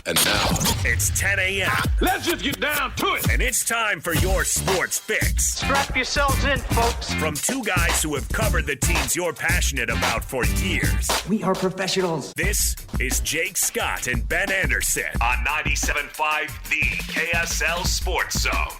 And now, it's 10 a.m. Let's just get down to it. And it's time for your sports fix. Strap yourselves in, folks. From two guys who have covered the teams you're passionate about for years. We are professionals. This is Jake Scott and Ben Anderson on 97.5 The KSL Sports Zone.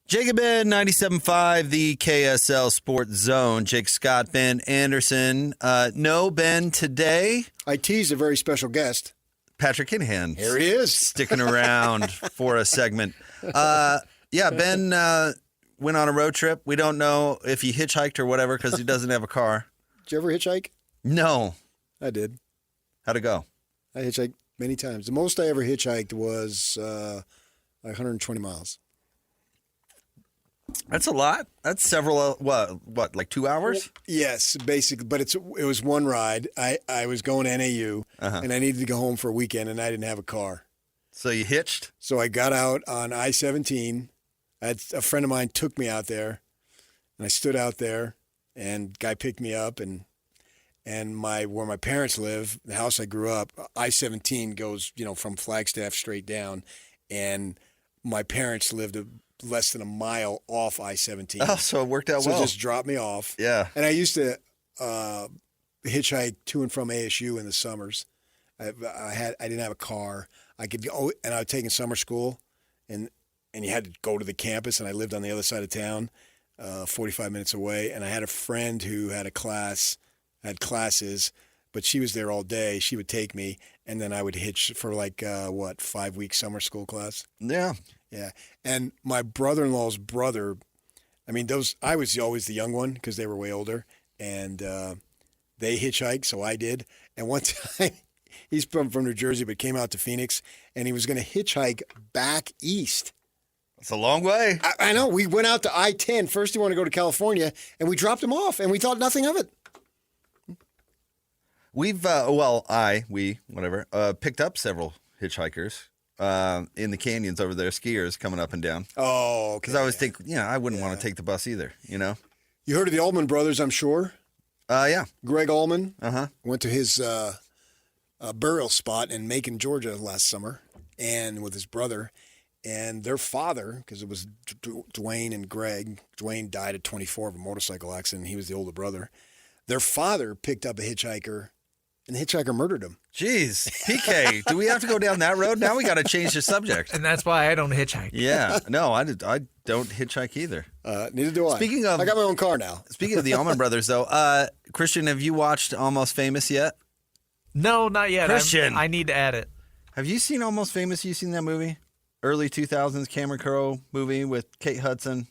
Jake and Ben, 97.5 The KSL Sports Zone. Jake Scott, Ben Anderson. No, Ben, today, I teased a very special guest. Patrick Kinahan. Here he is. Sticking around for a segment. Ben went on a road trip. We don't know if he hitchhiked or whatever because he doesn't have a car. Did you ever hitchhike? No. I did. How'd it go? I hitchhiked many times. The most I ever hitchhiked was 120 miles. That's a lot. That's several, what, like 2 hours? Yes, basically. But it was one ride. I was going to NAU, and I needed to go home for a weekend, and I didn't have a car. So you hitched? So I got out on I-17. A friend of mine took me out there, and I stood out there, and guy picked me up, and where my parents live, the house I grew up, I-17 goes, from Flagstaff straight down, and my parents lived less than a mile off I-17. Oh, so it worked out well. So just dropped me off. Yeah. And I used to hitchhike to and from ASU in the summers. I didn't have a car. I could go, and I was taking summer school, and you had to go to the campus, and I lived on the other side of town, 45 minutes away. And I had a friend who had classes, but she was there all day. She would take me, and then I would hitch for 5-week summer school class. Yeah. Yeah. And my brother-in-law's brother, I was always the young one because they were way older, and they hitchhiked, so I did. And one time, he's from New Jersey, but came out to Phoenix, and he was going to hitchhike back east. It's a long way. I know. We went out to I-10. First, he wanted to go to California, and we dropped him off, and we thought nothing of it. We've, picked up several hitchhikers in the canyons over there, skiers coming up and down. Oh, okay. Because I always think, I wouldn't want to take the bus either, You heard of the Allman Brothers, I'm sure? Yeah. Greg Allman. Uh-huh. Went to his burial spot in Macon, Georgia last summer, and with his brother. And their father, because it was Dwayne and Greg, Dwayne died at 24 of a motorcycle accident. He was the older brother. Their father picked up a hitchhiker, and the hitchhiker murdered him. Jeez, PK, do we have to go down that road? Now we got to change the subject. And that's why I don't hitchhike. Yeah, no, I don't hitchhike either. Neither do I. Speaking of, I got my own car now. Speaking of the Allman Brothers, though, Christian, have you watched Almost Famous yet? No, not yet. Christian, I need to add it. Have you seen Almost Famous? You seen that movie? Early 2000s Cameron Crowe movie with Kate Hudson.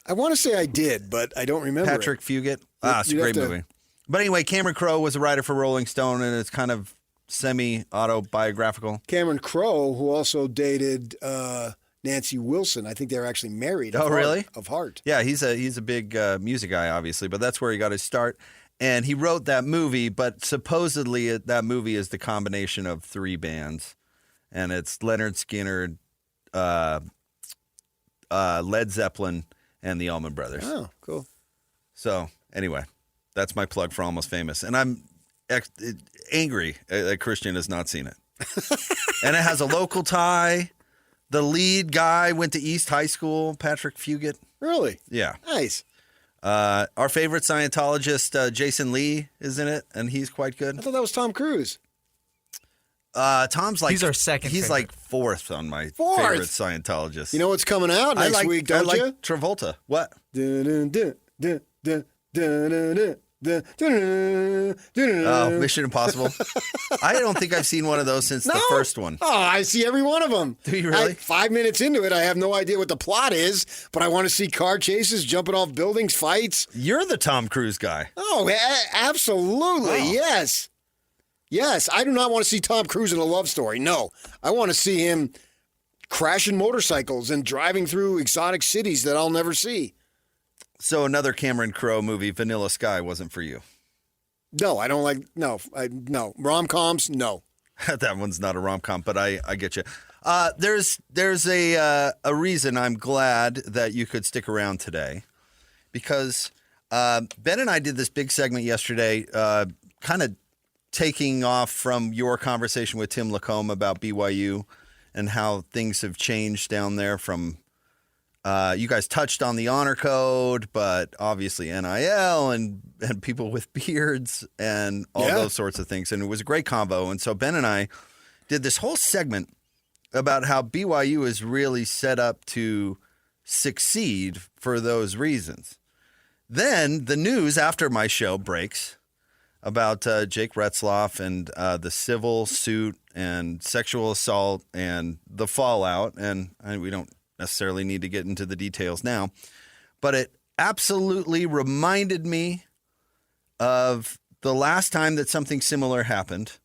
I want to say I did, but I don't remember. Patrick Fugit. It's a great movie. But anyway, Cameron Crowe was a writer for Rolling Stone, and it's kind of semi-autobiographical. Cameron Crowe, who also dated Nancy Wilson. I think they were actually married. Oh, really? Of Heart. Yeah, he's a big music guy, obviously, but that's where he got his start. And he wrote that movie, but supposedly that movie is the combination of three bands. And it's Lynyrd Skynyrd, Led Zeppelin, and the Allman Brothers. Oh, cool. So, anyway, that's my plug for Almost Famous. And I'm angry that Christian has not seen it. And it has a local tie. The lead guy went to East High School, Patrick Fugit. Really? Yeah. Nice. Our favorite Scientologist, Jason Lee, is in it, and he's quite good. I thought that was Tom Cruise. Tom's like he's our second. He's favorite. like fourth on my favorite Scientologist. You know what's coming out next week, don't you? I like Travolta. What? Oh, Mission Impossible. I don't think I've seen one of those since the first one. Oh, I see every one of them. Do you really? 5 minutes into it, I have no idea what the plot is, but I want to see car chases, jumping off buildings, fights. You're the Tom Cruise guy. Oh, absolutely. Oh. Yes. Yes, I do not want to see Tom Cruise in a love story. No, I want to see him crashing motorcycles and driving through exotic cities that I'll never see. So another Cameron Crowe movie, Vanilla Sky, wasn't for you? No, I don't like, no. Rom-coms, no. That one's not a rom-com, but I get you. There's a reason I'm glad that you could stick around today, because Ben and I did this big segment yesterday, kind of taking off from your conversation with Tim Lacombe about BYU and how things have changed down there from you guys touched on the honor code, but obviously NIL and people with beards and all those sorts of things. And it was a great combo. And so Ben and I did this whole segment about how BYU is really set up to succeed for those reasons. Then the news after my show breaks about Jake Retzlaff and the civil suit and sexual assault and the fallout. And we don't necessarily need to get into the details now, but it absolutely reminded me of the last time that something similar happened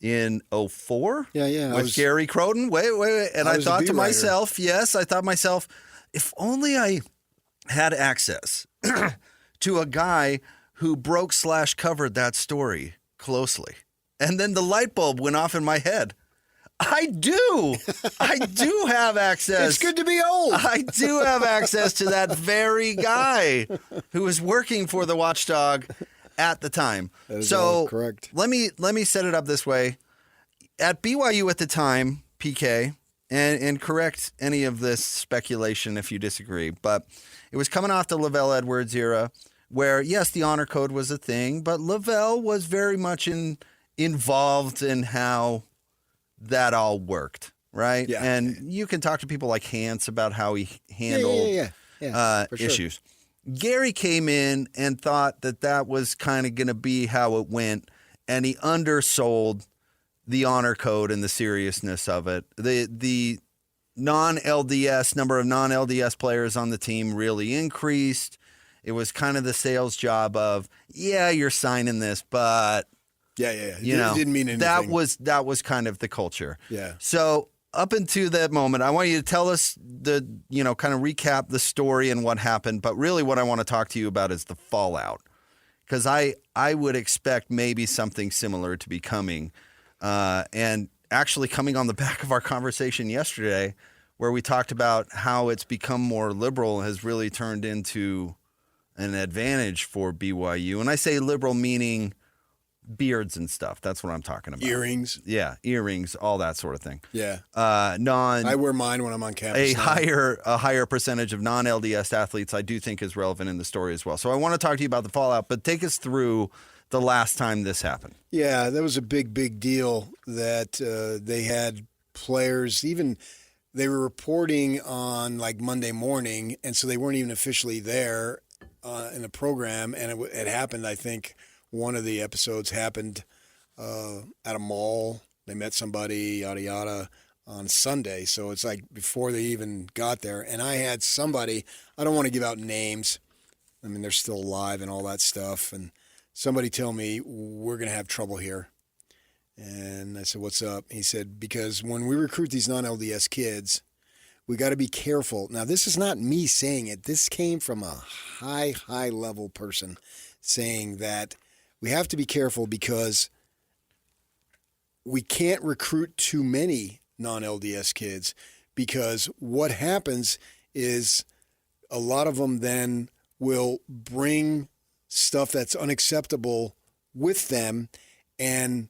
in 2004. With Gary Croton. Wait. And I thought to myself, if only I had access to a guy who broke/covered that story closely. And then the light bulb went off in my head. I do have access. It's good to be old. I do have access to that very guy who was working for the Watchdog at the time. That is all correct. Let me set it up this way. At BYU at the time, PK, and correct any of this speculation if you disagree, but it was coming off the Lavelle Edwards era where, yes, the honor code was a thing, but Lavelle was very much involved in how that all worked, right? Yeah. And you can talk to people like Hans about how he handled for sure. issues. Gary came in and thought that was kind of going to be how it went, and he undersold the honor code and the seriousness of it. The non-LDS number of non-LDS players on the team really increased. It was kind of the sales job of, you're signing this, but You know, it didn't mean anything. That was kind of the culture. Yeah. So up until that moment, I want you to tell us kind of recap the story and what happened. But really what I want to talk to you about is the fallout. Because I would expect maybe something similar to be coming. And actually coming on the back of our conversation yesterday, where we talked about how it's become more liberal has really turned into an advantage for BYU. And I say liberal meaning beards and stuff. That's what I'm talking about. Earrings. Yeah, earrings, all that sort of thing. Yeah. I wear mine when I'm on campus. A higher percentage of non-LDS athletes I do think is relevant in the story as well. So I want to talk to you about the fallout, but take us through the last time this happened. Yeah, that was a big deal that they had players, even they were reporting on like Monday morning, and so they weren't even officially there in the program, and it happened, I think, one of the episodes happened at a mall. They met somebody, yada, yada, on Sunday. So it's like before they even got there. And I had somebody, I don't want to give out names. I mean, they're still alive and all that stuff. And somebody tell me, we're going to have trouble here. And I said, what's up? He said, because when we recruit these non-LDS kids, we got to be careful. Now, this is not me saying it. This came from a high level person saying that we have to be careful because we can't recruit too many non-LDS kids, because what happens is a lot of them then will bring stuff that's unacceptable with them, and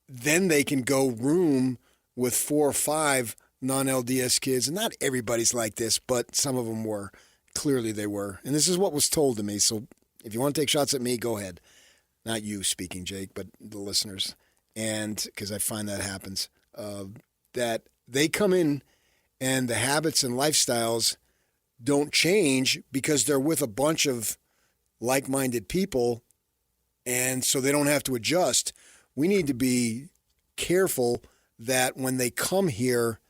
then they can go room with 4 or 5 non-LDS kids. And not everybody's like this, but some of them were. Clearly they were. And this is what was told to me. So if you want to take shots at me, go ahead. Not you speaking, Jake, but the listeners. And because I find that happens, that they come in and the habits and lifestyles don't change because they're with a bunch of like-minded people, and so they don't have to adjust. We need to be careful that when they come here,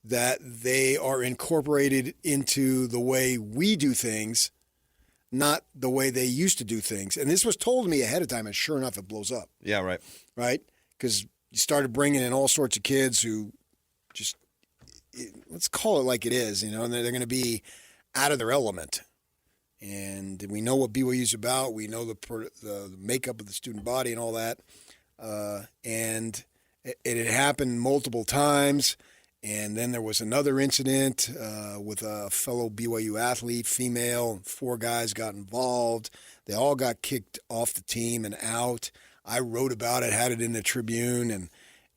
that they are incorporated into the way we do things, not the way they used to do things. And this was told to me ahead of time, and sure enough, it blows up. Yeah, right. Right? Because you started bringing in all sorts of kids who just, let's call it like it is, and they're going to be out of their element. And we know what BYU's about. We know the makeup of the student body and all that. And it had happened multiple times. And then there was another incident with a fellow BYU athlete, female, and 4 guys got involved. They all got kicked off the team and out. I wrote about it, had it in the Tribune, and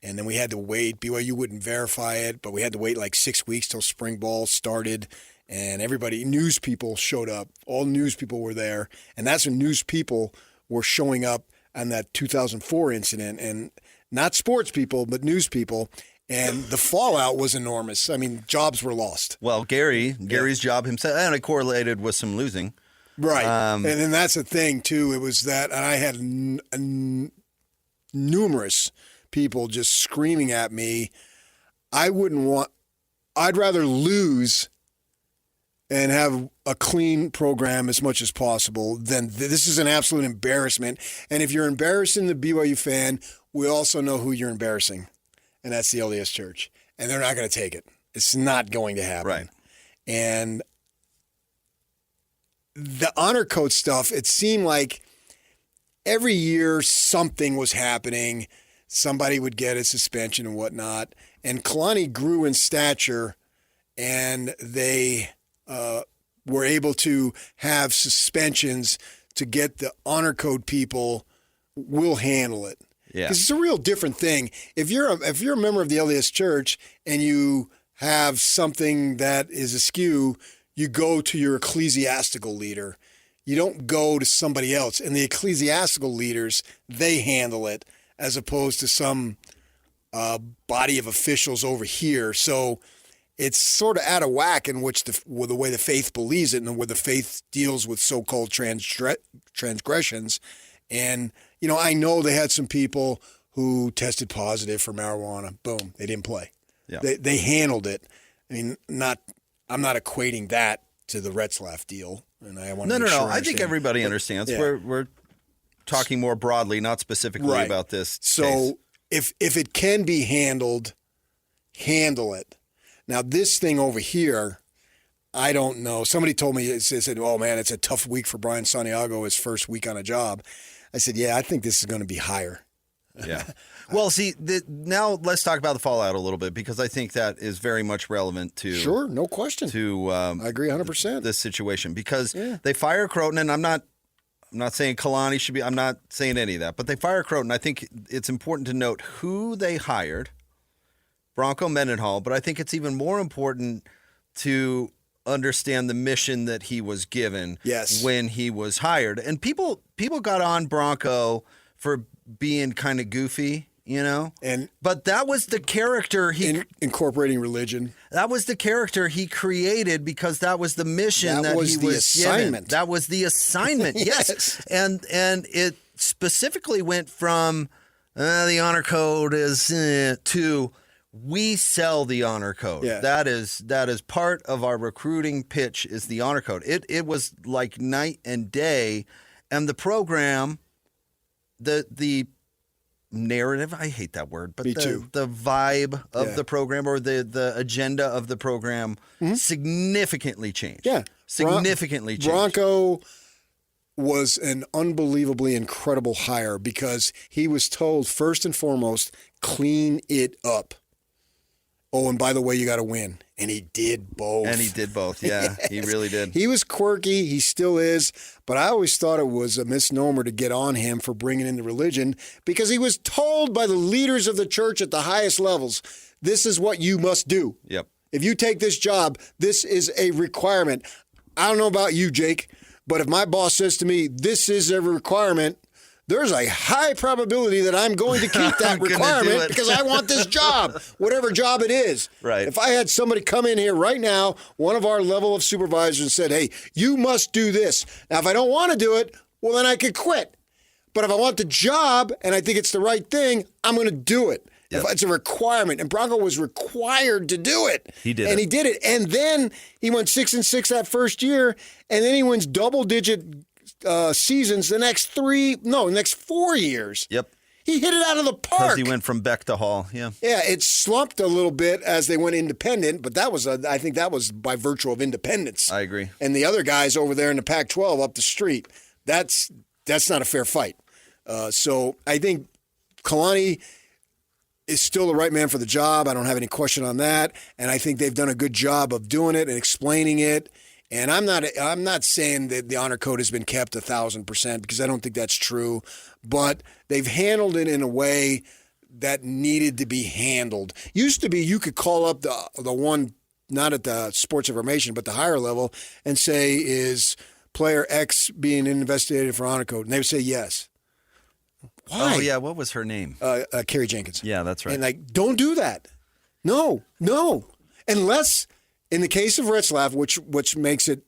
then we had to wait. BYU wouldn't verify it, but we had to wait like 6 weeks till spring ball started, and news people showed up. All news people were there, and that's when news people were showing up on that 2004 incident, and not sports people, but news people. And the fallout was enormous. I mean, jobs were lost. Well, Gary's job himself, and it correlated with some losing. Right. And then that's the thing, too. It was that, and I had numerous people just screaming at me. I'd rather lose and have a clean program as much as possible than this is an absolute embarrassment. And if you're embarrassing the BYU fan, we also know who you're embarrassing. And that's the LDS Church. And they're not going to take it. It's not going to happen. Right. And the honor code stuff, it seemed like every year something was happening. Somebody would get a suspension and whatnot. And Kalani grew in stature, and they were able to have suspensions to get the honor code people will handle it. Yeah. Because it's a real different thing. If you're a member of the LDS Church and you have something that is askew, you go to your ecclesiastical leader. You don't go to somebody else. And the ecclesiastical leaders, they handle it as opposed to some body of officials over here. So it's sort of out of whack in which the way the faith believes it and where the faith deals with so-called transgressions. And I know they had some people who tested positive for marijuana. Boom, they didn't play. Yeah. They handled it. I mean, I'm not equating that to the Retzlaff deal. And I want to No. I think everybody understands. Yeah. We're talking more broadly, not specifically about this. So case. if it can be handled, handle it. Now this thing over here, I don't know. Somebody told me, said, "Oh man, it's a tough week for Brian Santiago, his first week on a job." I said, "Yeah, I think this is going to be higher." Yeah. Well, see, now let's talk about the fallout a little bit because I think that is very much relevant to Sure, no question. I agree 100%. This situation because they fire Croton, and I'm not saying Kalani should be. I'm not saying any of that, but they fire Croton. I think it's important to note who they hired, Bronco Mendenhall. But I think it's even more important to understand the mission that he was given when he was hired. And people got on Bronco for being kind of goofy, but that was the character incorporating religion. That was the character he created because that was the mission that was he the was assignment. given. That was the assignment. Yes. And it specifically went from the honor code is to we sell the honor code. Yeah. That is part of our recruiting pitch is the honor code. It was like night and day, and the program, the narrative, I hate that word, but Me too. the vibe of the program or the agenda of the program significantly changed. Yeah. Significantly changed. Bronco was an unbelievably incredible hire because he was told first and foremost, clean it up. Oh, and by the way, you got to win. And he did both. Yeah. He really did. He was quirky. He still is. But I always thought it was a misnomer to get on him for bringing in the religion because he was told by the leaders of the church at the highest levels, this is what you must do. Yep. If you take this job, this is a requirement. I don't know about you, Jake, but if my boss says to me, this is a requirement, there's a high probability that I'm going to keep that requirement because I want this job, whatever job it is. Right. If I had somebody come in here right now, one of our level of supervisors, and said, hey, you must do this. Now, if I don't want to do it, well, then I could quit. But if I want the job and I think it's the right thing, I'm going to do it. Yep. If it's a requirement. And Bronco was required to do it. He did and he did it. And then he went 6-6 that first year, and then he wins double-digit seasons the next 4 years. Yep. He hit it out of the park. Because he went from Beck to Hall. Yeah. Yeah, it slumped a little bit as they went independent, but I think that was by virtue of independence. I agree. And the other guys over there in the Pac-12 up the street, that's not a fair fight. So I think Kalani is still the right man for the job. I don't have any question on that. And I think they've done a good job of doing it and explaining it. And I'm not saying that the honor code has been kept 1,000% because I don't think that's true, but they've handled it in a way that needed to be handled. Used to be you could call up the one, not at the sports information, but the higher level, and say, is player X being investigated for honor code? And they would say yes. Why? Oh, yeah. What was her name? Carrie Jenkins. Yeah, that's right. And don't do that. No. Unless, in the case of Retzlaff, which makes it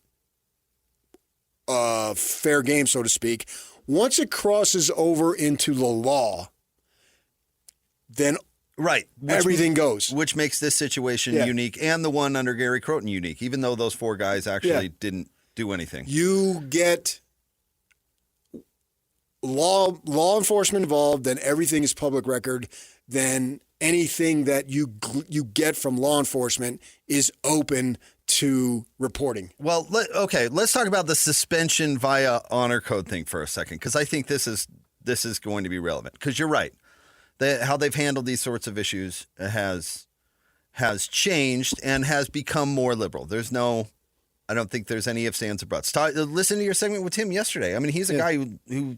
fair game, so to speak, once it crosses over into the law, then right, everything goes. Which makes this situation unique, and the one under Gary Croton unique, even though those 4 guys actually didn't do anything. You get law enforcement involved, then everything is public record, then anything that you get from law enforcement is open to reporting. Well, let's talk about the suspension via honor code thing for a second, because I think this is going to be relevant. Because you're right, how they've handled these sorts of issues has changed and has become more liberal. I don't think there's any ifs, ands, or buts. Listen to your segment with Tim yesterday. I mean, he's a guy who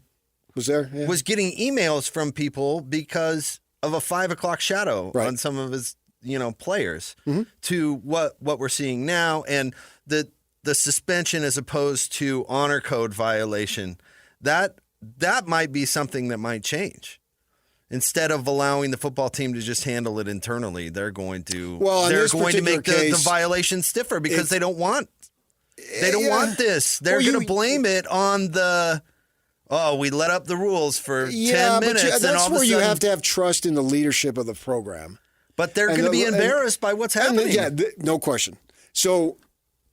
was there, was getting emails from people because of a 5 o'clock shadow on some of his, players to what we're seeing now, and the suspension as opposed to honor code violation. That might be something that might change. Instead of allowing the football team to just handle it internally, they're going to make the violation stiffer because they don't want this. They're going to blame it on we let up the rules for 10 minutes. But that's where you have to have trust in the leadership of the program. But they're going to be embarrassed by what's happening. No question. So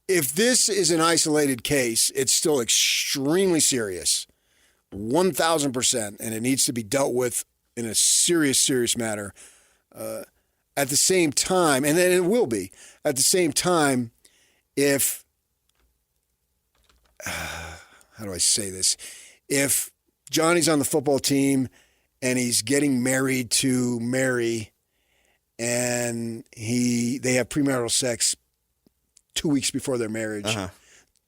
if this is an isolated case, it's still extremely serious, 1,000%, and it needs to be dealt with in a serious, serious manner. At the same time, and then it will be, at the same time, if, how do I say this? If Johnny's on the football team and he's getting married to Mary and they have premarital sex 2 weeks before their marriage,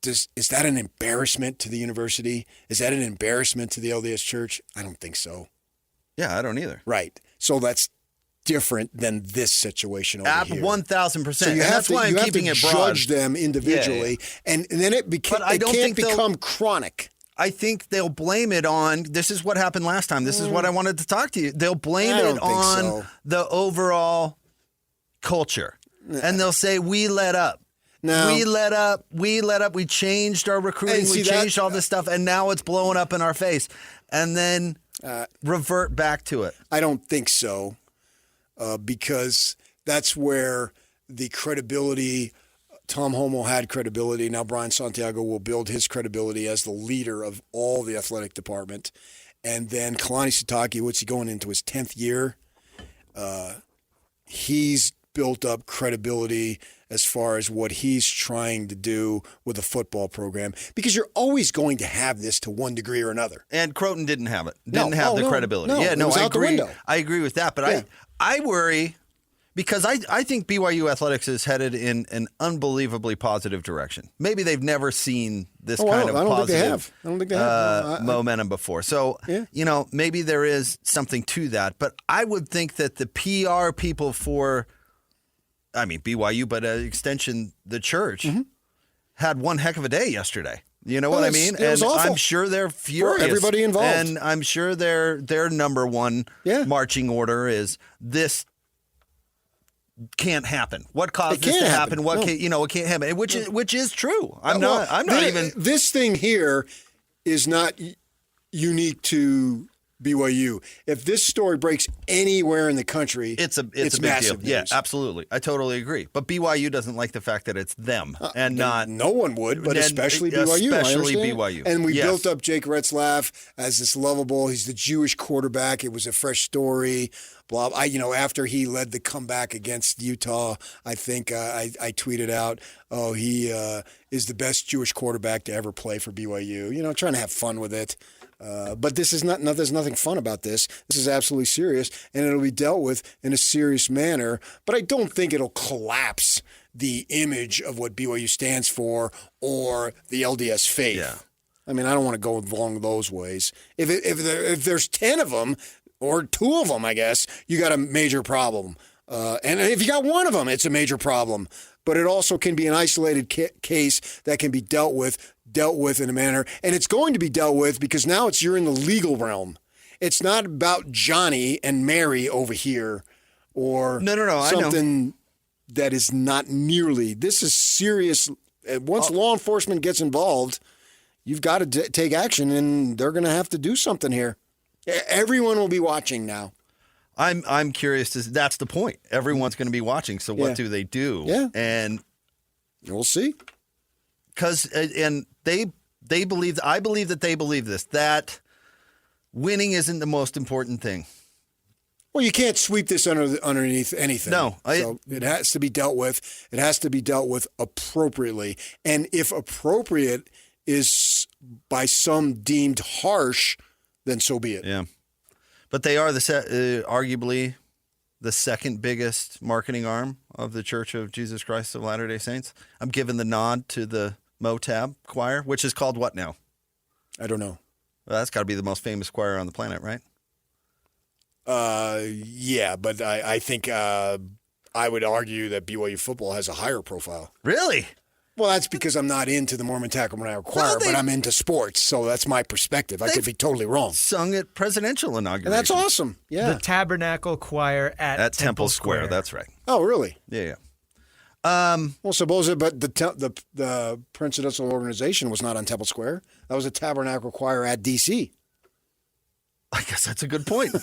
is that an embarrassment to the university? Is that an embarrassment to the LDS Church? I don't think so. Yeah, I don't either. Right. So that's different than this situation over here. 1,000%. So that's why I'm keeping it broad. Judge them individually, and then it can't become chronic. I think they'll blame it on, this is what happened last time. This is what I wanted to talk to you. They'll blame it on the overall culture. And they'll say, we let up. No. We let up. We changed our recruiting. We changed all this stuff. And now it's blowing up in our face. And then revert back to it. I don't think so. Because that's where the credibility, Tom Homo had credibility. Now Brian Santiago will build his credibility as the leader of all the athletic department. And then Kalani Sitake, what's he going into his 10th year? He's built up credibility as far as what he's trying to do with the football program, because you're always going to have this to one degree or another. And Croton didn't have it. Didn't have the credibility. It was out the window. I agree with that, but I worry because I think BYU athletics is headed in an unbelievably positive direction. Maybe they've never seen this kind of positive momentum before. So, maybe there is something to that. But I would think that the PR people BYU, but extension, the church, had one heck of a day yesterday. You know what I mean? It was awful. I'm sure they're furious. For everybody involved. And I'm sure their number one marching order is this can't happen. What caused this to happen? What it can't happen. Which is true. I'm not even. This thing here is not unique to BYU. If this story breaks anywhere in the country, it's a big massive deal. news. Yeah, absolutely. I totally agree. But BYU doesn't like the fact that it's them and not. No one would, but especially BYU. Especially BYU. And we built up Jake Retzlaff as this lovable. He's the Jewish quarterback. It was a fresh story. Blah. After he led the comeback against Utah, I think I tweeted out, he is the best Jewish quarterback to ever play for BYU. Trying to have fun with it. But this is there's nothing fun about this. This is absolutely serious, and it'll be dealt with in a serious manner. But I don't think it'll collapse the image of what BYU stands for or the LDS faith. Yeah. I mean, I don't want to go along those ways. If there's 10 of them, or 2 of them, I guess, you got a major problem. And if you got 1 of them, it's a major problem. But it also can be an isolated case that can be dealt with in a manner. And it's going to be dealt with because now you're in the legal realm. It's not about Johnny and Mary over here or No, something that is not nearly. This is serious. Once law enforcement gets involved, you've got to take action, and they're going to have to do something here. Everyone will be watching now. I'm curious. That's the point. Everyone's going to be watching. So what do they do? Yeah. And we'll see. And they believe. I believe that they believe this. That winning isn't the most important thing. Well, you can't sweep this underneath anything. No. So it has to be dealt with. It has to be dealt with appropriately. And if appropriate is by some deemed harsh, then so be it. Yeah. But they are arguably the second biggest marketing arm of the Church of Jesus Christ of Latter-day Saints. I'm giving the nod to the Motab choir, which is called what now? I don't know. Well, that's got to be the most famous choir on the planet, right? Yeah, but I think I would argue that BYU football has a higher profile. Really? Well, that's because I'm not into the Mormon Tabernacle Choir, but I'm into sports, so that's my perspective. I could be totally wrong. Sung at presidential inauguration. And that's awesome. Yeah. The Tabernacle Choir at Temple Square. That's right. Oh, really? Yeah. Well, suppose it, but the presidential organization was not on Temple Square. That was a Tabernacle Choir at D.C. I guess that's a good point.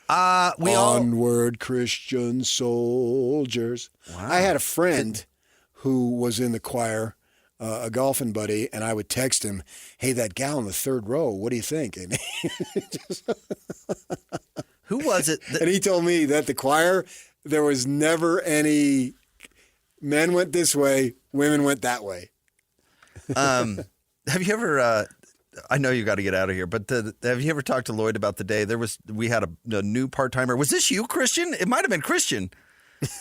Onward, Christian soldiers. Wow. I had a friend who was in the choir, a golfing buddy, and I would text him, "Hey, that gal in the third row, what do you think?" And who was it? And he told me that the choir, there was never any men went this way, women went that way. Have you ever? I know you got to get out of here, but have you ever talked to Lloyd about the day we had a new part-timer? Was this you, Christian? It might have been Christian.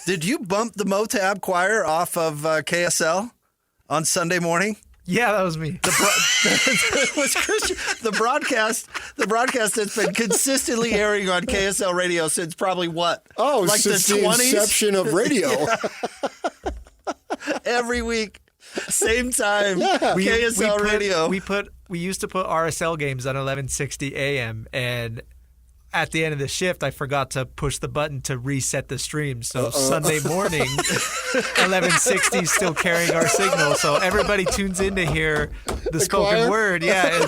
Did you bump the Motab choir off of KSL on Sunday morning? Yeah, that was me. It was Christian. The broadcast that's been consistently airing on KSL radio since probably what? Oh, like since the 20s? Inception of radio. Every week, same time. Yeah. KSL radio. We used to put RSL games on 11:60 a.m. and at the end of the shift, I forgot to push the button to reset the stream. So Sunday morning, 11:60 is still carrying our signal. So everybody tunes in to hear the spoken choir? word. Yeah,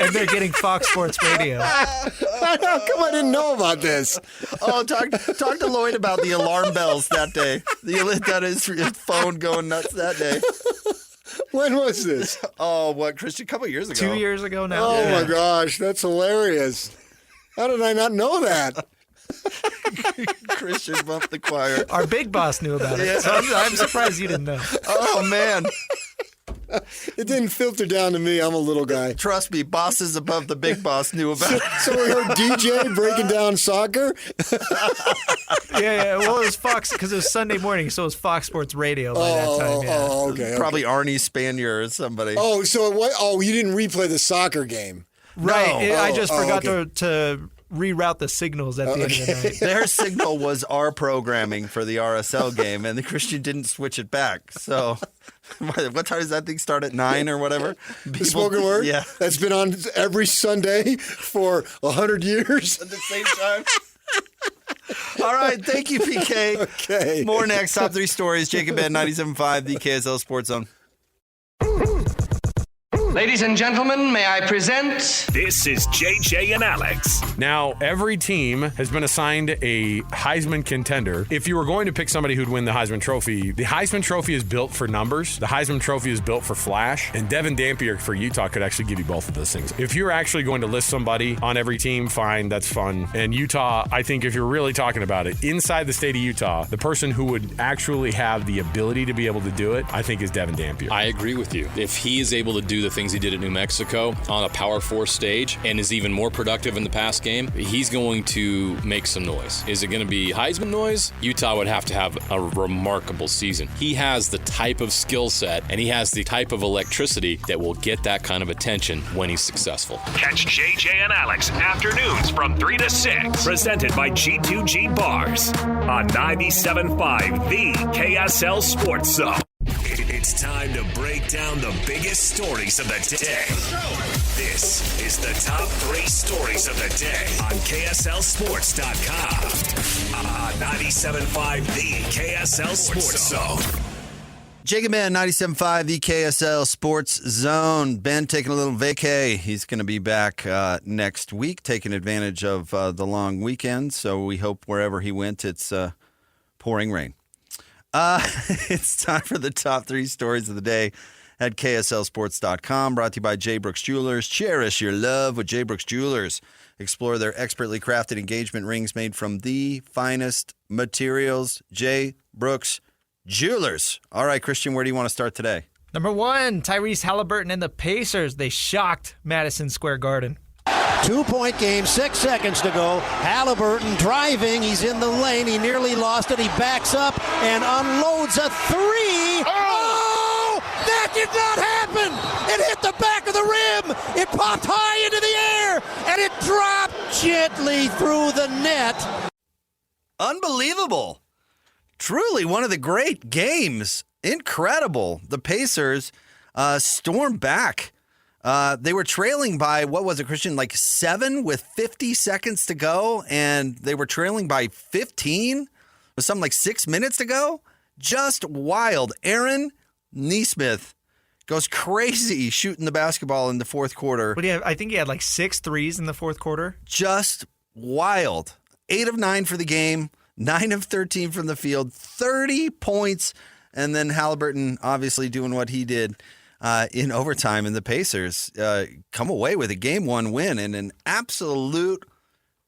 and they're getting Fox Sports Radio. How come I didn't know about this? Oh, talk to Lloyd about the alarm bells that day. Got his phone going nuts that day. When was this? Oh, what, Christian? A couple of years ago. 2 years ago now. Oh, my gosh. That's hilarious. How did I not know that? Christian bumped the choir. Our big boss knew about it. So I'm surprised you didn't know. Oh, man. It didn't filter down to me. I'm a little guy. Trust me, bosses above the big boss knew about it. So we heard DJ breaking down soccer? Yeah. Well, it was Fox because it was Sunday morning, so it was Fox Sports Radio by that time. Yeah. Oh, okay. Probably Arnie Spanier or somebody. Oh, so what? Oh, you didn't replay the soccer game. Right. No. I just forgot okay. to reroute the signals at the end of the night. Their signal was our programming for the RSL game, and the Christian didn't switch it back. So, what time does that thing start at 9 or whatever? The spoken word? Yeah. That's been on every Sunday for 100 years. At the same time. All right. Thank you, PK. Okay. More next. Top 3 stories. Jake and Ben, 97.5, the KSL Sports Zone. Ladies and gentlemen, may I present... This is JJ and Alex. Now, every team has been assigned a Heisman contender. If you were going to pick somebody who'd win the Heisman Trophy, the Heisman Trophy is built for numbers. The Heisman Trophy is built for flash. And Devin Dampier for Utah could actually give you both of those things. If you're actually going to list somebody on every team, fine, that's fun. And Utah, I think if you're really talking about it, inside the state of Utah, the person who would actually have the ability to be able to do it, I think is Devin Dampier. I agree with you. If he is able to do the things he did at New Mexico on a Power 4 stage and is even more productive in the pass game, he's going to make some noise. Is it going to be Heisman noise? Utah would have to have a remarkable season. He has the type of skill set and he has the type of electricity that will get that kind of attention when he's successful. Catch JJ and Alex afternoons from 3 to 6. Presented by G2G Bars on 97.5 The KSL Sports Zone. It's time to break down the biggest stories of the day. This is the top 3 stories of the day on KSLSports.com. On 97.5 The KSL Sports Zone. Jake and Ben, 97.5 The KSL Sports Zone. Ben taking a little vacay. He's going to be back next week, taking advantage of the long weekend. So we hope wherever he went, it's pouring rain. It's time for the top 3 stories of the day at KSLSports.com. Brought to you by J. Brooks Jewelers. Cherish your love with J. Brooks Jewelers. Explore their expertly crafted engagement rings made from the finest materials. J. Brooks Jewelers. All right, Christian, where do you want to start today? Number 1, Tyrese Haliburton and the Pacers. They shocked Madison Square Garden. 2-point game, 6 seconds to go. Haliburton driving. He's in the lane. He nearly lost it. He backs up and unloads a 3. Oh! That did not happen! It hit the back of the rim. It popped high into the air, and it dropped gently through the net. Unbelievable. Truly one of the great games. Incredible. The Pacers stormed back. They were trailing by, what was it, Christian, like 7 with 50 seconds to go, and they were trailing by 15 with something like 6 minutes to go. Just wild. Aaron Nesmith goes crazy shooting the basketball in the fourth quarter. But I think he had like 6 threes in the fourth quarter. Just wild. 8 of 9 for the game, 9 of 13 from the field, 30 points, and then Haliburton obviously doing what he did in overtime, and the Pacers come away with a Game 1 win and an absolute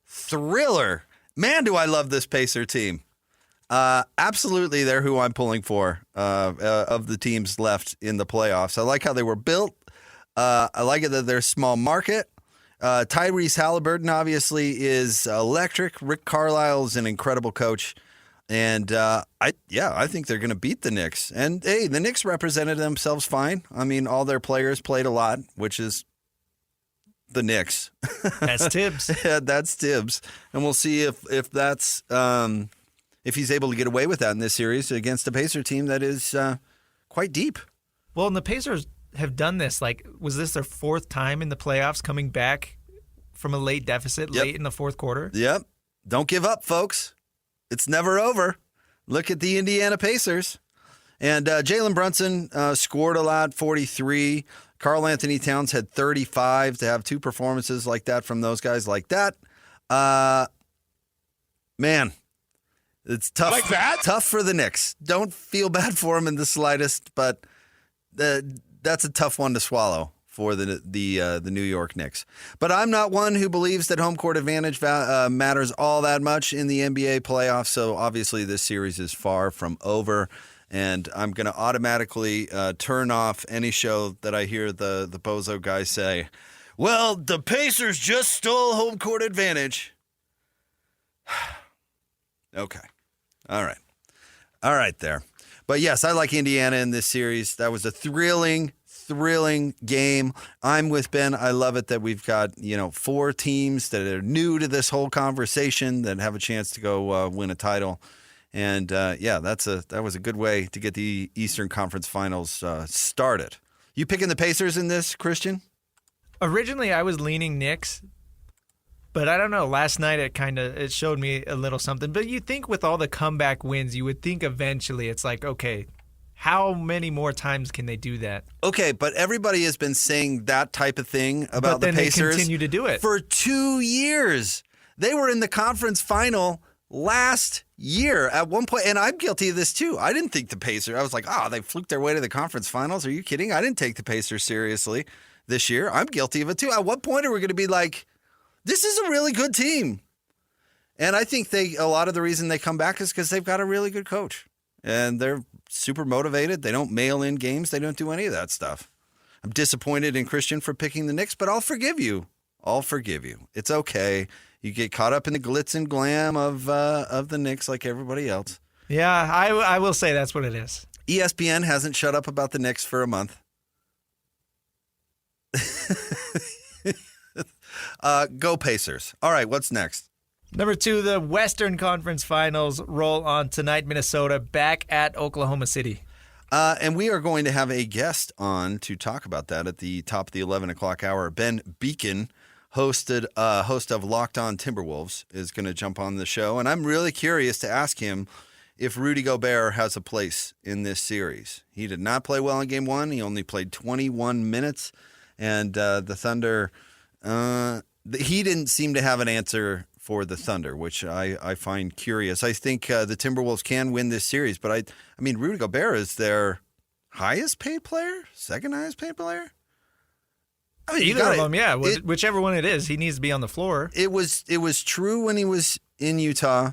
thriller. Man, do I love this Pacer team. Absolutely, they're who I'm pulling for of the teams left in the playoffs. I like how they were built. I like it that they're small market. Tyrese Haliburton obviously is electric. Rick Carlisle is an incredible coach. And I think they're going to beat the Knicks. And, hey, the Knicks represented themselves fine. I mean, all their players played a lot, which is the Knicks. That's Tibbs. Yeah, that's Tibbs. And we'll see if that's if he's able to get away with that in this series against a Pacer team that is quite deep. Well, and the Pacers have done this. Like, was this their 4th time in the playoffs coming back from a late deficit late in the fourth quarter? Yep. Don't give up, folks. It's never over. Look at the Indiana Pacers. And Jalen Brunson scored a lot, 43. Karl Anthony Towns had 35. To have 2 performances like that from those guys like that. Man, it's tough. Like that? Tough for the Knicks. Don't feel bad for them in the slightest, but that's a tough one to swallow for the New York Knicks. But I'm not one who believes that home court advantage matters all that much in the NBA playoffs, so obviously this series is far from over, and I'm going to automatically turn off any show that I hear the Bozo guy say, well, the Pacers just stole home court advantage. Okay. All right there. But yes, I like Indiana in this series. That was a thrilling game. I'm with Ben. I love it that we've got, 4 teams that are new to this whole conversation that have a chance to go win a title. And that was a good way to get the Eastern Conference Finals started. You picking the Pacers in this, Christian? Originally, I was leaning Knicks, but I don't know. Last night, it showed me a little something. But you think with all the comeback wins, you would think eventually it's like, okay, how many more times can they do that? Okay, but everybody has been saying that type of thing about the Pacers. They continue to do it for 2 years. They were in the conference final last year at one point, and I'm guilty of this too. I didn't think the Pacers. I was like, they fluked their way to the conference finals. Are you kidding? I didn't take the Pacers seriously this year. I'm guilty of it too. At what point are we going to be like, this is a really good team? And I think a lot of the reason they come back is because they've got a really good coach. And they're super motivated. They don't mail in games. They don't do any of that stuff. I'm disappointed in Christian for picking the Knicks, but I'll forgive you. It's okay. You get caught up in the glitz and glam of the Knicks like everybody else. Yeah, I will say that's what it is. ESPN hasn't shut up about the Knicks for a month. Go Pacers. All right, what's next? Number 2, the Western Conference Finals roll on tonight. Minnesota back at Oklahoma City. And we are going to have a guest on to talk about that at the top of the 11 o'clock hour. Ben Beacon, host of Locked On Timberwolves, is going to jump on the show. And I'm really curious to ask him if Rudy Gobert has a place in this series. He did not play well in Game 1. He only played 21 minutes. And the Thunder, he didn't seem to have an answer for the Thunder, which I find curious. I think the Timberwolves can win this series, but I mean, Rudy Gobert is their highest paid player, second highest paid player. I mean, either of them, yeah. Whichever one it is, he needs to be on the floor. It was true when he was in Utah,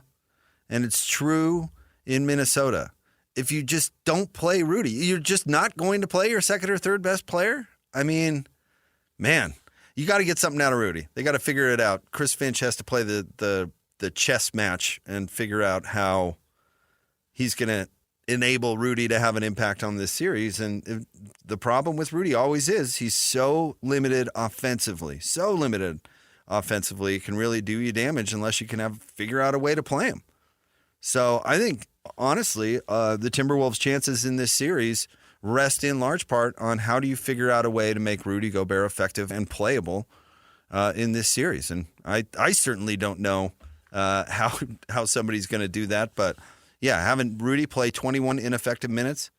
and it's true in Minnesota. If you just don't play Rudy, you're just not going to play your second or third best player. I mean, man. You got to get something out of Rudy. They got to figure it out. Chris Finch has to play the chess match and figure out how he's going to enable Rudy to have an impact on this series. And the problem with Rudy always is he's so limited offensively. It can really do you damage unless you can figure out a way to play him. So I think, honestly, the Timberwolves' chances in this series rest in large part on how do you figure out a way to make Rudy Gobert effective and playable in this series. And I certainly don't know how somebody's going to do that. But, yeah, having Rudy play 21 ineffective minutes,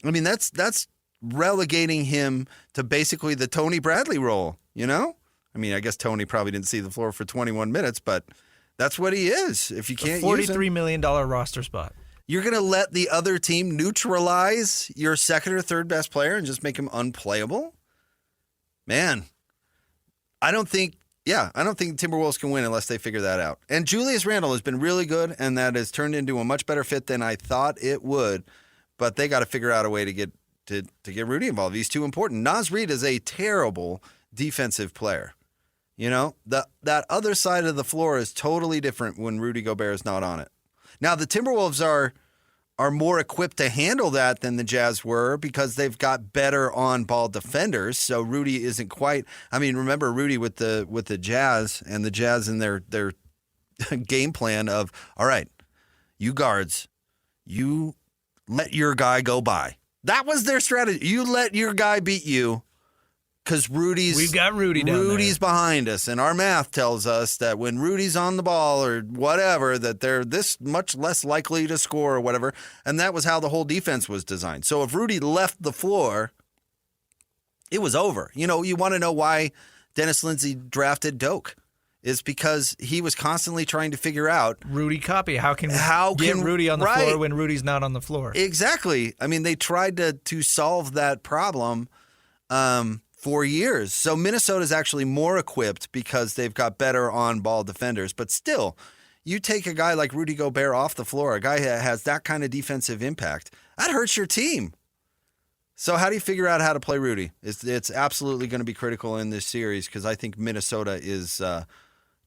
I mean, that's relegating him to basically the Tony Bradley role, you know? I mean, I guess Tony probably didn't see the floor for 21 minutes, but that's what he is. If you can't use him, $43 million roster spot. You're going to let the other team neutralize your second or third best player and just make him unplayable? Man, I don't think the Timberwolves can win unless they figure that out. And Julius Randle has been really good, and that has turned into a much better fit than I thought it would. But they got to figure out a way to get Rudy involved. He's too important. Naz Reid is a terrible defensive player. You know, that other side of the floor is totally different when Rudy Gobert is not on it. Now, the Timberwolves are more equipped to handle that than the Jazz were because they've got better on-ball defenders. So Rudy isn't quite. I mean, remember Rudy with the Jazz and the Jazz in their game plan of, all right, you guards, you let your guy go by. That was their strategy. You let your guy beat you. Because we've got Rudy down Rudy's there. Behind us, and our math tells us that when Rudy's on the ball or whatever, that they're this much less likely to score or whatever, and that was how the whole defense was designed. So if Rudy left the floor, it was over. You know, you want to know why Dennis Lindsey drafted Doak is because he was constantly trying to figure out Rudy copy. How can get Rudy on the floor when Rudy's not on the floor? Exactly. I mean, they tried to solve that problem. For years. So Minnesota's actually more equipped because they've got better on-ball defenders. But still, you take a guy like Rudy Gobert off the floor, a guy that has that kind of defensive impact, that hurts your team. So how do you figure out how to play Rudy? It's absolutely going to be critical in this series because I think Minnesota is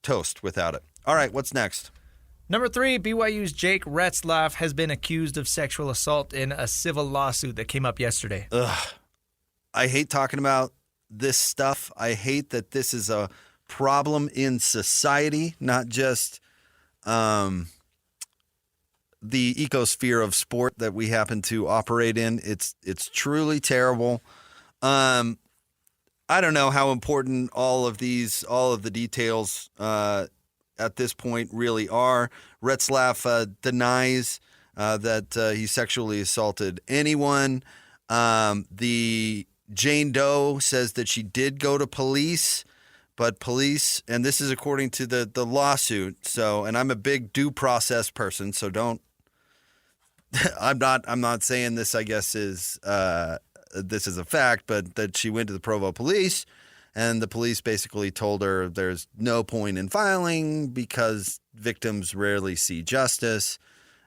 toast without it. All right, what's next? Number 3, BYU's Jake Retzlaff has been accused of sexual assault in a civil lawsuit that came up yesterday. Ugh. I hate talking about this stuff. I hate that this is a problem in society, not just the ecosphere of sport that we happen to operate in. It's truly terrible. I don't know how important all of the details at this point really are. Retzlaff denies that he sexually assaulted anyone. The Jane Doe says that she did go to police, but police, and this is according to the lawsuit. So, and I'm a big due process person, so don't. I'm not saying this. I guess is this is a fact, but that she went to the Provo police, and the police basically told her there's no point in filing because victims rarely see justice.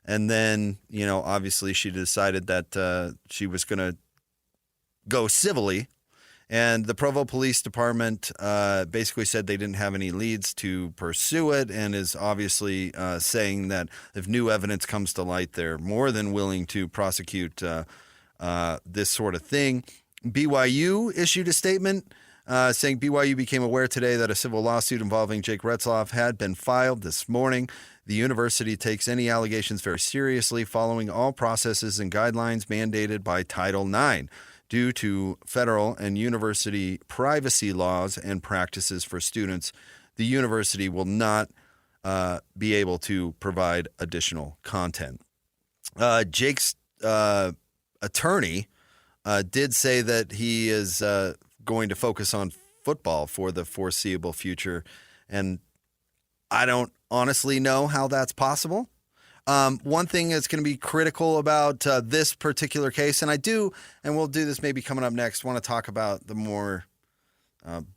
And then, you know, obviously she decided that she was going to go civilly And the Provo Police Department basically said they didn't have any leads to pursue it, and is obviously saying that if new evidence comes to light, they're more than willing to prosecute this sort of thing. BYU issued a statement saying BYU became aware today that a civil lawsuit involving Jake Retzlaff had been filed this morning. The university takes any allegations very seriously, following all processes and guidelines mandated by Title IX. Due to federal and university privacy laws and practices for students, the university will not be able to provide additional content. Jake's attorney did say that he is going to focus on football for the foreseeable future, and I don't honestly know how that's possible. One thing that's going to be critical about this particular case, and we'll do this maybe coming up next, want to talk about the more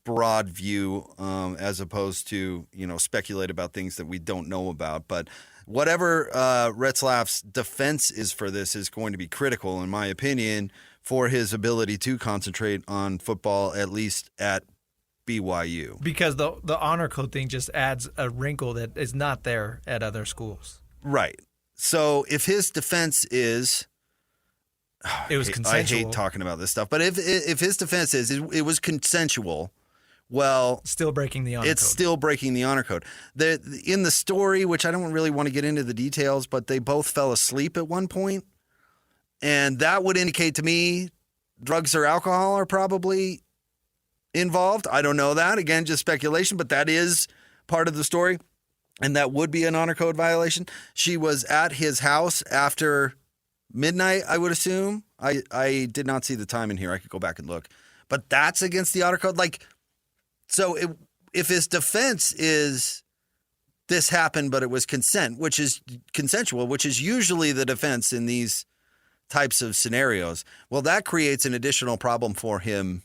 broad view as opposed to, speculate about things that we don't know about. But whatever Retzlaff's defense is for this is going to be critical, in my opinion, for his ability to concentrate on football, at least at BYU. Because the honor code thing just adds a wrinkle that is not there at other schools. Right. So if his defense is, it was consensual. I hate talking about this stuff, but if his defense is it was consensual, well, still breaking the honor code. It's still breaking the honor code. In the story, which I don't really want to get into the details, but they both fell asleep at one point, and that would indicate to me drugs or alcohol are probably involved. I don't know that. Again, just speculation, but that is part of the story. And that would be an honor code violation. She was at his house after midnight, I would assume. I did not see the time in here. I could go back and look. But that's against the honor code. If his defense is this happened, but it was consent, consensual, which is usually the defense in these types of scenarios, well, that creates an additional problem for him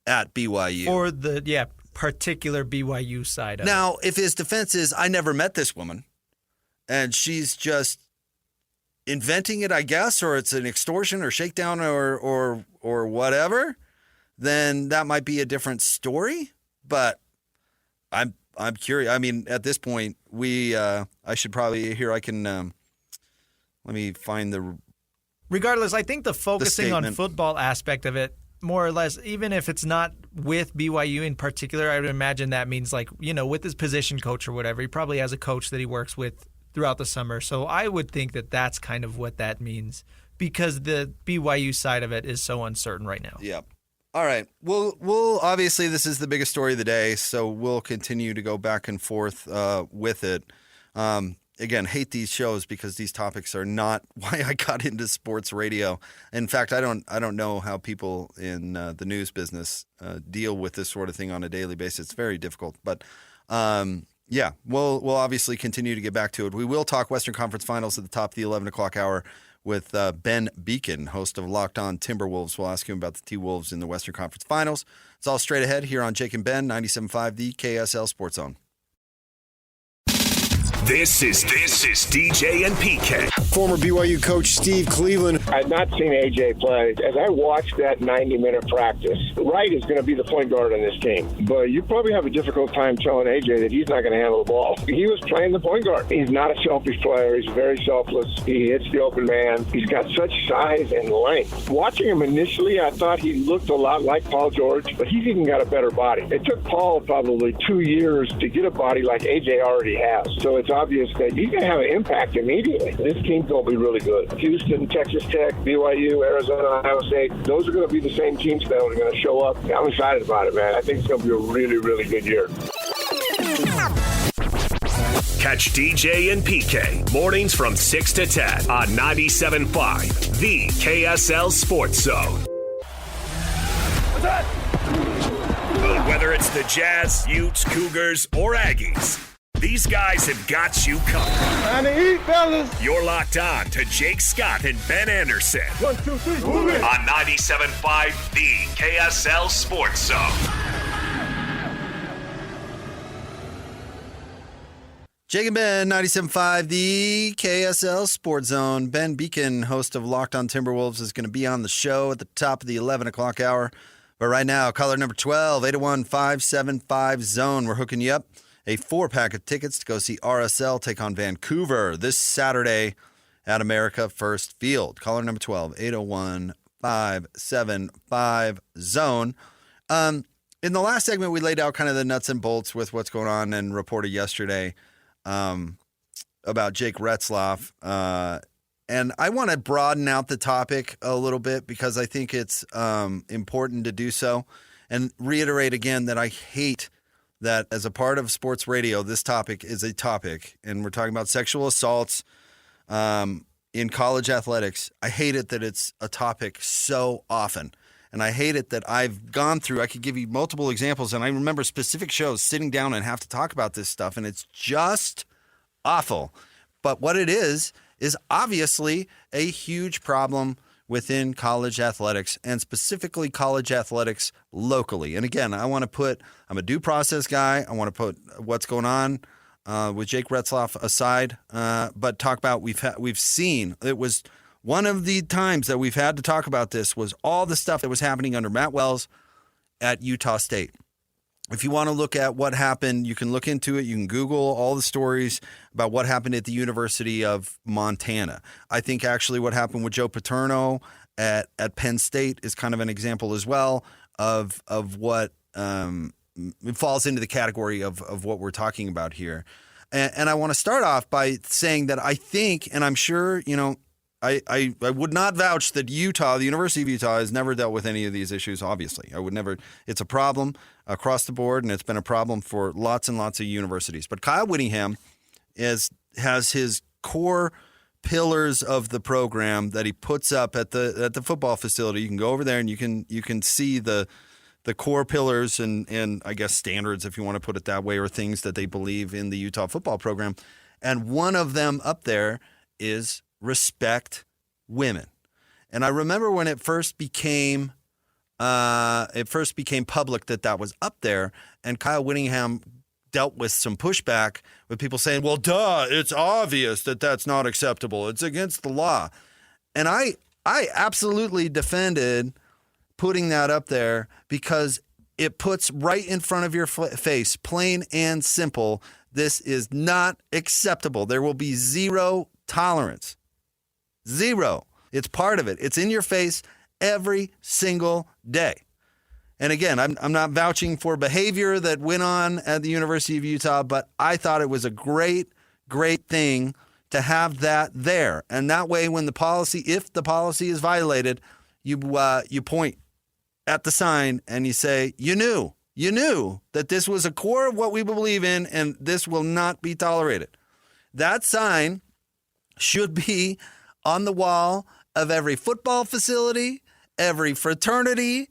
at BYU. For the, particular BYU side of it. Now, if his defense is, I never met this woman, and she's just inventing it, I guess, or it's an extortion or shakedown or whatever, then that might be a different story. But I'm curious. I mean, at this point, I should probably I can let me find the. Regardless, I think the focusing on football aspect of it, more or less, even if it's not with BYU in particular, I would imagine that means with his position coach or whatever, he probably has a coach that he works with throughout the summer. So I would think that that's kind of what that means, because the BYU side of it is so uncertain right now. Yep. All right. We'll obviously this is the biggest story of the day, so we'll continue to go back and forth with it. Again, hate these shows because these topics are not why I got into sports radio. In fact, I don't know how people in the news business deal with this sort of thing on a daily basis. It's very difficult. But we'll obviously continue to get back to it. We will talk Western Conference Finals at the top of the 11 o'clock hour with Ben Beacon, host of Locked On Timberwolves. We'll ask him about the T-Wolves in the Western Conference Finals. It's all straight ahead here on Jake and Ben, 97.5, the KSL Sports Zone. This is DJ and PK. Former BYU coach Steve Cleveland. I've not seen AJ play. As I watched that 90-minute practice, Wright is going to be the point guard on this team. But you probably have a difficult time telling AJ that he's not going to handle the ball. He was playing the point guard. He's not a selfish player. He's very selfless. He hits the open man. He's got such size and length. Watching him initially, I thought he looked a lot like Paul George, but he's even got a better body. It took Paul probably 2 years to get a body like AJ already has. So it's obvious that he's going to have an impact immediately. This team's going to be really good. Houston, Texas Tech, BYU, Arizona, Ohio State, those are going to be the same teams that are going to show up. I'm excited about it, man. I think it's going to be a really, really good year. Catch DJ and PK mornings from 6 to 10 on 97.5, the KSL Sports Zone. Whether it's the Jazz, Utes, Cougars, or Aggies, these guys have got you covered. Time to eat, fellas. You're locked on to Jake Scott and Ben Anderson. 1, 2, 3, move it. On 97.5, the KSL Sports Zone. Jake and Ben, 97.5, the KSL Sports Zone. Ben Beacon, host of Locked On Timberwolves, is going to be on the show at the top of the 11 o'clock hour. But right now, caller number 12, 801-575-ZONE. We're hooking you up a 4-pack of tickets to go see RSL take on Vancouver this Saturday at America First Field. Caller number 12, 801-575-ZONE. In the last segment, we laid out kind of the nuts and bolts with what's going on and reported yesterday about Jake Retzlaff. And I want to broaden out the topic a little bit because I think it's important to do so and reiterate again that I hate that as a part of sports radio, this topic is a topic, and we're talking about sexual assaults in college athletics. I hate it that it's a topic so often. And I hate it that I've gone through, I could give you multiple examples, and I remember specific shows sitting down and have to talk about this stuff, and it's just awful. But what it is obviously a huge problem within college athletics, and specifically college athletics locally. And again, I'm a due process guy. I want to put what's going on with Jake Retzlaff aside, but talk about we've seen, it was one of the times that we've had to talk about this was all the stuff that was happening under Matt Wells at Utah State. If you want to look at what happened, you can look into it. You can Google all the stories about what happened at the University of Montana. I think actually what happened with Joe Paterno at Penn State is kind of an example as well of what it falls into the category of what we're talking about here. And I want to start off by saying that I think, and I'm sure, I would not vouch that Utah, the University of Utah, has never dealt with any of these issues, obviously. I would never. It's a problem across the board, and it's been a problem for lots and lots of universities. But Kyle Whittingham has his core pillars of the program that he puts up at the football facility. You can go over there and you can see the core pillars and I guess standards, if you want to put it that way, or things that they believe in the Utah football program. And one of them up there is respect women. And I remember when it first became public that was up there, and Kyle Whittingham dealt with some pushback with people saying, well, duh, it's obvious that that's not acceptable. It's against the law. And I absolutely defended putting that up there because it puts right in front of your face, plain and simple, this is not acceptable. There will be zero tolerance. Zero. It's part of it. It's in your face every single day. And again, I'm not vouching for behavior that went on at the University of Utah, but I thought it was a great, great thing to have that there. And that way, when if the policy is violated, you point at the sign and you say, you knew that this was a core of what we believe in, and this will not be tolerated. That sign should be on the wall of every football facility, every fraternity,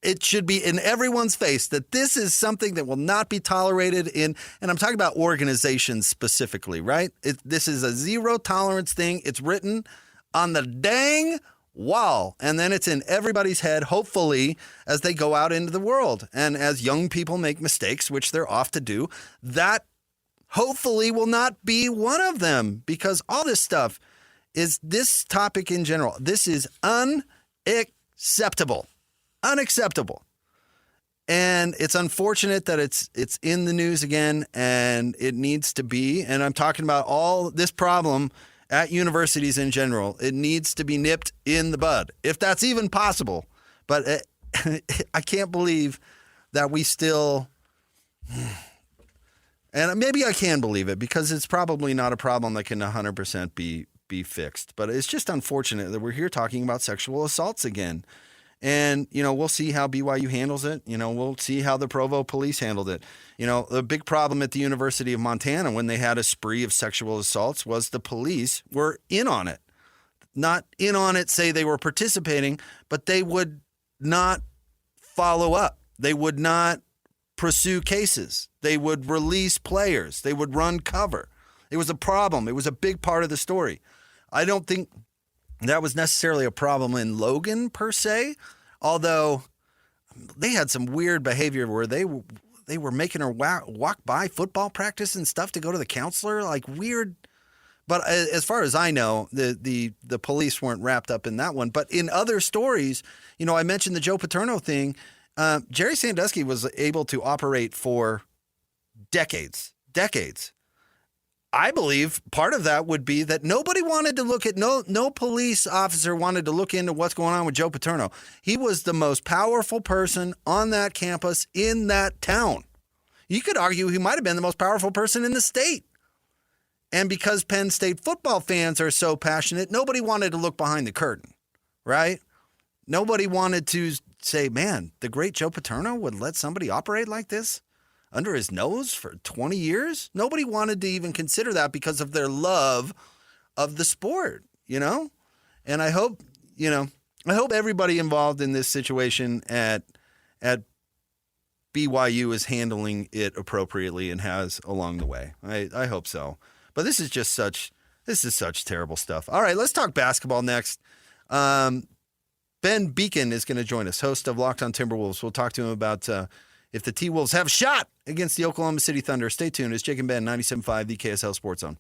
it should be in everyone's face that this is something that will not be tolerated in, and I'm talking about organizations specifically, right? This is a zero tolerance thing. It's written on the dang wall, and then it's in everybody's head, hopefully, as they go out into the world. And as young people make mistakes, which they're off to do, that hopefully will not be one of them, because all this stuff is this topic in general. This is unacceptable. Unacceptable. And it's unfortunate that it's in the news again, and it needs to be. And I'm talking about all this problem at universities in general. It needs to be nipped in the bud, if that's even possible. But I can't believe that we still... And maybe I can believe it because it's probably not a problem that can 100% be fixed. But it's just unfortunate that we're here talking about sexual assaults again. And, we'll see how BYU handles it. We'll see how the Provo police handled it. The big problem at the University of Montana when they had a spree of sexual assaults was the police were in on it. Not in on it, say they were participating, but they would not follow up. They would not pursue cases. They would release players. They would run cover. It was a problem. It was a big part of the story. I don't think that was necessarily a problem in Logan per se, although they had some weird behavior where they were making her walk by football practice and stuff to go to the counselor, like weird But as far as I know, the police weren't wrapped up in that one. But in other stories, I mentioned the Joe Paterno thing. Jerry Sandusky was able to operate for decades. I believe part of that would be that nobody wanted to look at, no police officer wanted to look into what's going on with Joe Paterno. He was the most powerful person on that campus in that town. You could argue he might have been the most powerful person in the state. And because Penn State football fans are so passionate, nobody wanted to look behind the curtain, right? Nobody wanted to say, man, the great Joe Paterno would let somebody operate like this under his nose for 20 years? Nobody wanted to even consider that because of their love of the sport, And I hope, everybody involved in this situation at BYU is handling it appropriately and has along the way. I hope so. But this is such terrible stuff. All right, let's talk basketball next. Ben Beacon is going to join us, host of Locked on Timberwolves. We'll talk to him about if the T-Wolves have a shot against the Oklahoma City Thunder. Stay tuned. It's Jake and Ben, 97.5, the KSL Sports Zone.